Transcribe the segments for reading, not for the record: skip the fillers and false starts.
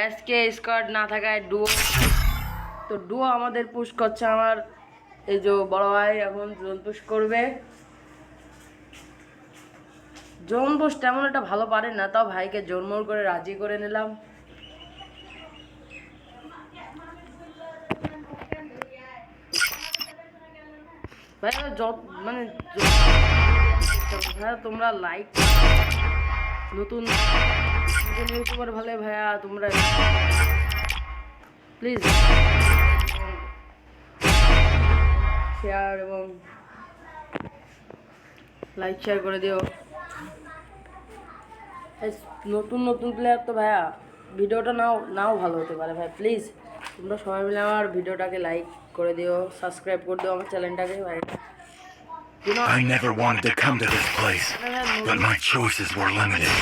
SK squad না থাকায় duo, তো ডুও আমাদের পুশ করছে। আমার এই যে বড় ভাই এখন জোন পুশ করবে। জোন পুশ তেমন একটা ভালো পারে না, তাও ভাইকে জোনমোর করে রাজি করে নিলাম। ভাইয়া মানে ভাইয়া তোমরা লাইক, নতুন ইউটিউবার ভালো ভাইয়া তোমরা প্লিজ শেয়ার এবং লাইক শেয়ার করে দিও। নতুন নতুন প্লেয়ার তো ভাইয়া ভিডিওটা নাও ভালো হতে পারে ভাই, প্লিজ তোমরা সবাই মিলে আমার ভিডিওটাকে লাইক করে দিও, সাবস্ক্রাইব করে দিও আমার চ্যানেলটাকে ভাই। I never wanted to come to this place, but my choices were limited.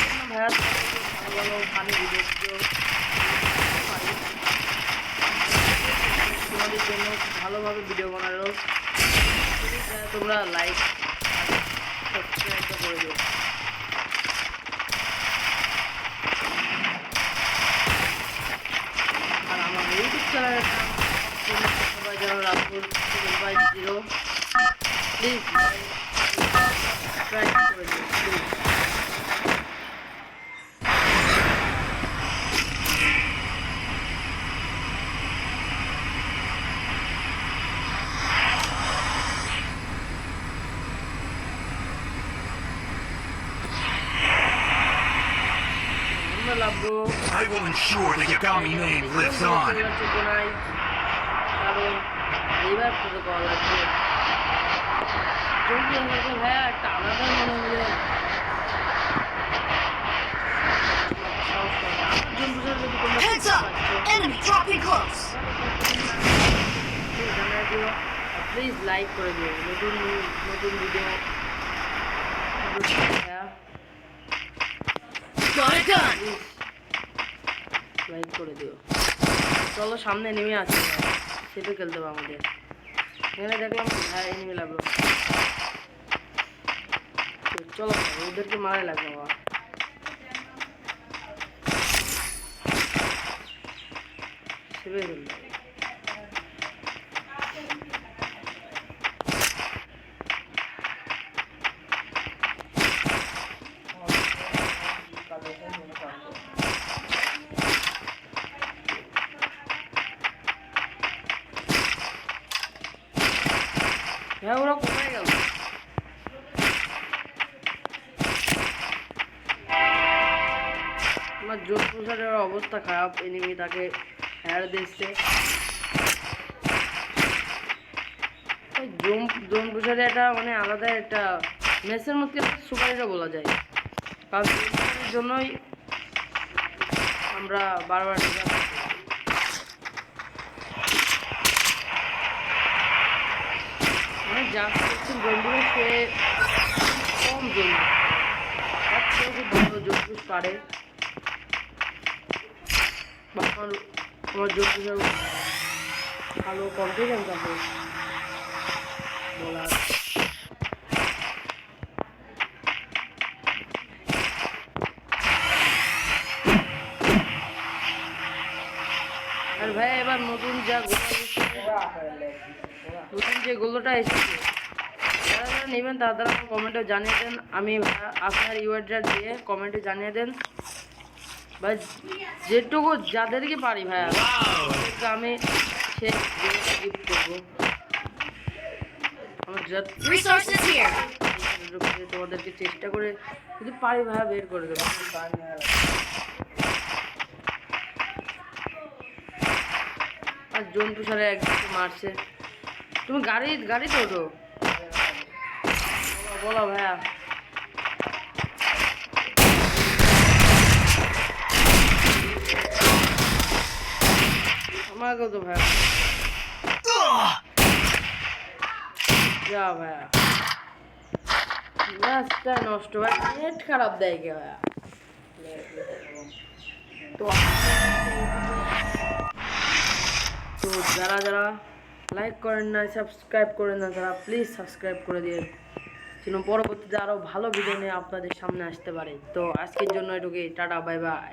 তোমাদের জন্য ভালোভাবে ভিডিও বানালো, তোমরা লাইক সাবস্ক্রাইব করে দিও। আর আমার ইউটিউব চ্যানেলটা সবাই যেন রাখুন 750, প্লিজ সাবস্ক্রাইব করে দিও please. I will ensure the Yagami name lives on. কারণ এইবার করে কল লাগবে ভাইয়া একটা আলাদা মনে হলে Heads up! Enemy dropping close! Please like করে দিও, নতুন নতুন ভিডিও লাইক করে দিও। চলো সামনে নেমে আছে, সেটা খেলতে হবে আমাদের। এখানে দেখলাম হ্যাঁ এনিমি লাগলো, চলো ওদেরকে মারা লাগবে বাবা। সেবে খেলতে হবে। হ্যাঁ ওরা কোথায় গেল? আমার জোন পুষারের অবস্থা খারাপ, এনিমি তাকে হ্যার দিচ্ছে। জোন পুষারে একটা মানে আলাদা একটা ম্যাচের মধ্যে সুপারিটা বলা যায়, কারণ জোনের জন্যই আমরা বারবার যা করছেন জন্মে সে কম জন্ম, তার থেকে খুব ভালো জন্মুষ পারে। আমার জন্মুষের ভালো কনফিডেন্স আছে বলার। আর ভাই এবার নতুন যে গোলটা এসেছে যারা যারা নেবেন তারা কমেন্টে জানিয়ে দেন। আমি আপনার ইউআইডিটা দিয়ে কমেন্টে জানিয়ে দেন ভাই, যেটুকু যাদেরকে পারি ভাইয়া আমি সে গিফট করবো। তোমাদেরকে চেষ্টা করে যদি পারি ভাইয়া বের করে দেবো। আর জন্তু সারে একদিকে মারছে। তুমি গাড়িতে ওঠো, বলো ভাইয়া। আমাকেও তো ভাইয়া যা ভাইয়া রাস্তা নষ্ট ভাই, নেট খারাপ দেয় কে ভাইয়া। তো যারা যারা লাইক করেন না সাবস্ক্রাইব করেন না তারা প্লিজ সাবস্ক্রাইব করে দিন, যেন পরবর্তীতে আরও ভালো ভিডিও নিয়ে আপনাদের সামনে আসতে পারে। তো আজকের জন্য এটুকুই, টাটা বাই বাই।